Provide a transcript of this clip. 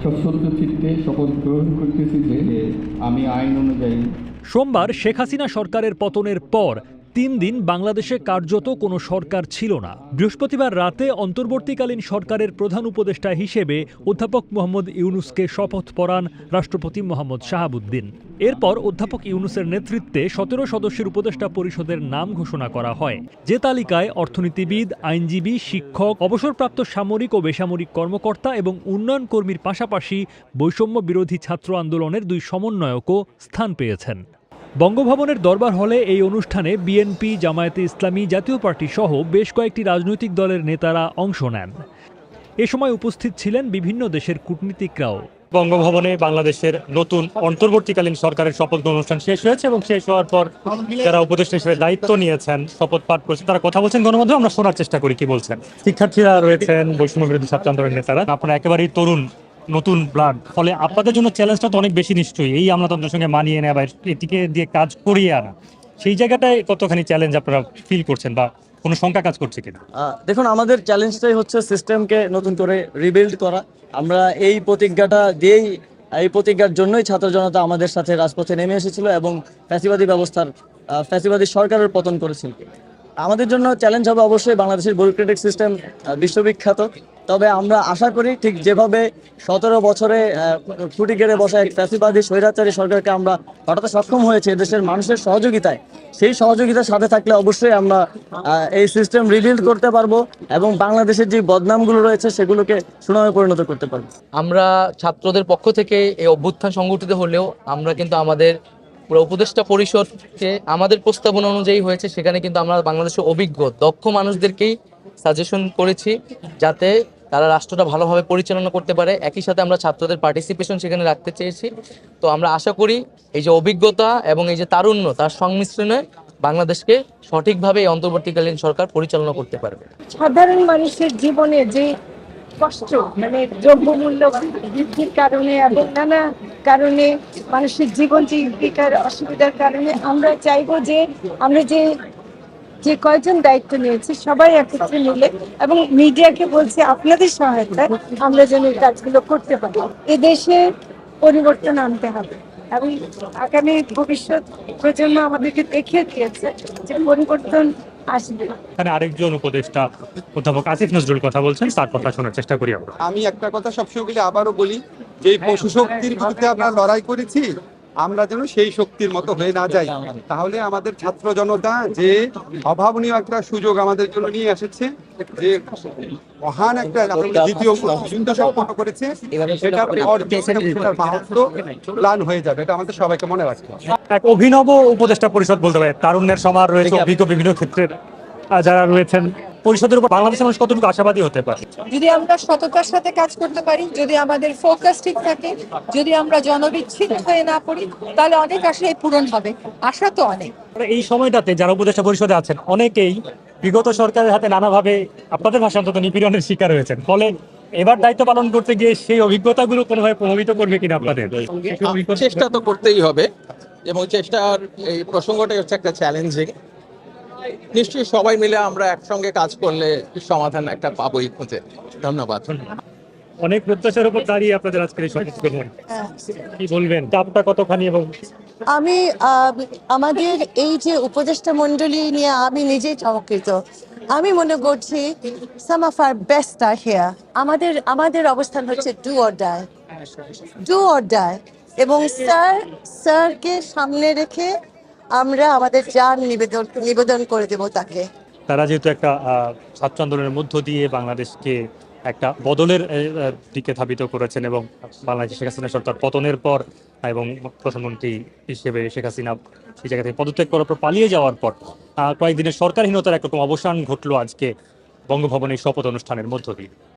সশ্রদ্ধ চিত্তে শপথ গ্রহণ করতেছি যে আমি আইন অনুযায়ী। সোমবার শেখ হাসিনা সরকারের পতনের পর ৩ দিন বাংলাদেশে কার্যত কোনো সরকার ছিল না। বৃহস্পতিবার রাতে অন্তর্বর্তীকালীন সরকারের প্রধান উপদেষ্টা হিসেবে অধ্যাপক মোহাম্মদ ইউনূসকে শপথ পড়ান রাষ্ট্রপতি মোহাম্মদ শাহাবুদ্দিন। এরপর অধ্যাপক ইউনূসের নেতৃত্বে ১৭ সদস্যের উপদেষ্টা পরিষদের নাম ঘোষণা করা হয়, যে তালিকায় অর্থনীতিবিদ, আইনজীবী, শিক্ষক, অবসরপ্রাপ্ত সামরিক ও বেসামরিক কর্মকর্তা এবং উন্নয়ন কর্মীর পাশাপাশি বৈষম্য বিরোধী ছাত্র আন্দোলনের ২ সমন্বয়কও স্থান পেয়েছেন। বঙ্গভবনের দরবার হলে এই অনুষ্ঠানে বিএনপি, জামায়াতে ইসলামী, জাতীয় পার্টি সহ বেশ কয়েকটি রাজনৈতিক দলের নেতারা অংশ নেন। এ সময় উপস্থিত ছিলেন বিভিন্ন দেশের কূটনীতিকরাও। বঙ্গভবনে বাংলাদেশের নতুন অন্তর্বর্তীকালীন সরকারের শপথ অনুষ্ঠান শেষ হয়েছে এবং শেষ হওয়ার পর যারা উপদেষ্টা হিসেবে দায়িত্ব নিয়েছেন, শপথ পাঠ করেছেন, তারা কথা বলছেন গণমাধ্যমে। আমরা শোনার চেষ্টা করি কি বলছেন। শিক্ষার্থীরা রয়েছেন, বৈষম্য বিরোধী ছাত্র আন্দোলনের নেতারা। আপনারা একেবারেই তরুণ, নতুন ব্লাড, ফলে আপনাদের জন্য চ্যালেঞ্জটা তো অনেক বেশি নিশ্চয়ই, এই আমলাতন্ত্রের সঙ্গে মানিয়ে নেওয়া বা এটিকে দিয়ে কাজ করিয়ে আনা। সেই জায়গাটায় কতখানি চ্যালেঞ্জ আপনারা ফিল করছেন বা কোনো শঙ্কা কাজ করছে কিনা? দেখুন, আমাদের চ্যালেঞ্জটাই হচ্ছে সিস্টেমকে নতুন করে রিবিল্ড করা। আমরা এই প্রতিজ্ঞার জন্যই ছাত্র জনতা আমাদের সাথে রাজপথে নেমে এসেছিল এবং ফ্যাসিবাদী সরকারের পতন করেছিল। আমাদের জন্য চ্যালেঞ্জ হবে অবশ্যই। বাংলাদেশের ব্যুরোক্রেটিক সিস্টেম বিশ্ববিখ্যাত, তবে আমরা আশা করি ঠিক যেভাবে ১৭ বছরে খুঁটি গেড়ে বসা এক ফ্যাসিবাদী স্বৈরাচারী সরকারকে আমরা হঠাৎ সক্ষম হয়েছে দেশের মানুষের সহযোগিতায়, সেই সহযোগিতার সাথে থাকলে অবশ্যই আমরা এই সিস্টেম রিবিল্ড করতে পারবো এবং বাংলাদেশের যে বদনামগুলো রয়েছে সেগুলোকে সুনামে পরিণত করতে পারবো। আমরা ছাত্রদের পক্ষ থেকে এই অভ্যুত্থান সংগঠিত হলেও আমরা কিন্তু আমাদের পুরো উপদেষ্টা পরিষদকে আমাদের প্রস্তাবনা অনুযায়ী হয়েছে, সেখানে কিন্তু আমরা বাংলাদেশের অভিজ্ঞ দক্ষ মানুষদেরকেই সাজেশন করেছি যাতে তারা রাষ্ট্রটা ভালোভাবে পরিচালনা করতে পারে। একই সাথে আমরা ছাত্রদের পার্টিসিপেশন সেখানে রাখতে চেয়েছি। তো আমরা আশা করি এই যে অভিজ্ঞতা এবং এই যে তারুণ্য, তার সংমিশ্রণে বাংলাদেশকে সঠিকভাবে এই অন্তর্বর্তীকালীন সরকার পরিচালনা করতে পারবে। সাধারণ মানুষের জীবনে যে কষ্ট, মানে দ্রব্যমূল্য বৃদ্ধির কারণে এবং নানা কারণে মানুষের জীবন জীবিকার অসুবিধার কারণে আমরা চাইবো যে আমরা যে কয়জন দায়িত্ব নিয়েছি সবাই একত্রে মিলে এবং মিডিয়াকে বলছি আপনাদের সহায়তায় আমরা যেন এই কাজগুলো করতে পারি। এদেশে পরিবর্তন আনতে হবে এবং আগামী ভবিষ্যৎ প্রজন্ম আমাদেরকে দেখিয়ে দিয়েছে যে পরিবর্তন আসবে। এখানে আরেকজন উপদেষ্টা অধ্যাপক আসিফ নজরুল কথা বলছেন, তার কথা শোনার চেষ্টা করি আমরা। আমি একটা কথা সবসময় বলি, আবারও বলি, যে পশু শক্তির বিরুদ্ধে আমরা লড়াই করেছি, আমরা যেন সেই শক্তির মতো হয়ে না যাই। তাহলে আমাদের ছাত্র জনতা যে অভাবনীয় একটা সুযোগ আমাদের জন্য নিয়ে এসেছে, যে মহান একটা দ্বিতীয় যুদ্ধ সম্পন্ন করেছে, সেটার মাহাত্ম প্ল্যান হয়ে যাবে। এটা আমাদের সবাইকে মনে রাখতে হবে। এক অভিনব উপদেষ্টা পরিষদ বলতে পারে, তারুণ্যের সমার রয়েছে, অভিজ্ঞ বিভিন্ন ক্ষেত্রের যারা রয়েছেন। পরিষদের উপর বাংলাদেশের মানুষ কতটুকু আশাবাদী হতে পারে যদি আমরা সততার সাথে কাজ করতে পারি, যদি আমাদের ফোকাস ঠিক থাকে, যদি আমরা জনবিচ্ছিন্ন হয়ে না পড়ি, তাহলে অনেক আশাই পূরণ হবে। আশা তো অনেক। এই সময়টাতে যারা উপদেষ্টা পরিষদে আছেন অনেকেই বিগত সরকারের হাতে নানাভাবে, আপনাদের ভাষা অন্তত, নিপীড়নের শিকার হয়েছেন। ফলে এবার দায়িত্ব পালন করতে গিয়ে সেই অভিজ্ঞতাগুলো কোনোভাবে প্রভাবিত করবে কিনা আপনাদের? চেষ্টা তো করতেই হবে এবং চেষ্টার এই প্রসঙ্গটাই হচ্ছে একটা চ্যালেঞ্জিং। নিশ্চয়ই সবাই মিলে আমরা একসঙ্গে কাজ করলে সমাধান একটা পাবোই খুঁজে। ধন্যবাদ। অনেক প্রত্যাশার উপর দাঁড়িয়ে আপনাদের আজকের এই শপথ গ্রহণ, কি বলবেন? চাপটা কতখানি? এবং আমি আমাদের এই যে উপদেষ্টা মণ্ডলী নিয়ে আমি নিজেই চমকিত। আমি মনে করছি some of our best are here. আমাদের অবস্থান হচ্ছে ডু অর ডাই এবং স্যারকে সামনে রেখে আমরা আমাদের জান নিবেদন করে দেব তাকে। তারা যেহেতু একটা ছাত্র আন্দোলনের মধ্য দিয়ে বাংলাদেশকে একটা বদলের দিকে ধাবিত করেছেন এবং বাংলাদেশ শেখ হাসিনা সরকার পতনের পর এবং প্রধানমন্ত্রী হিসেবে শেখ হাসিনা সেই জায়গা থেকে পদত্যাগ করার পর পালিয়ে যাওয়ার পর কয়েকদিনের সরকারহীনতার একরকম অবসান ঘটলো আজকে বঙ্গভবনের শপথ অনুষ্ঠানের মধ্য দিয়ে।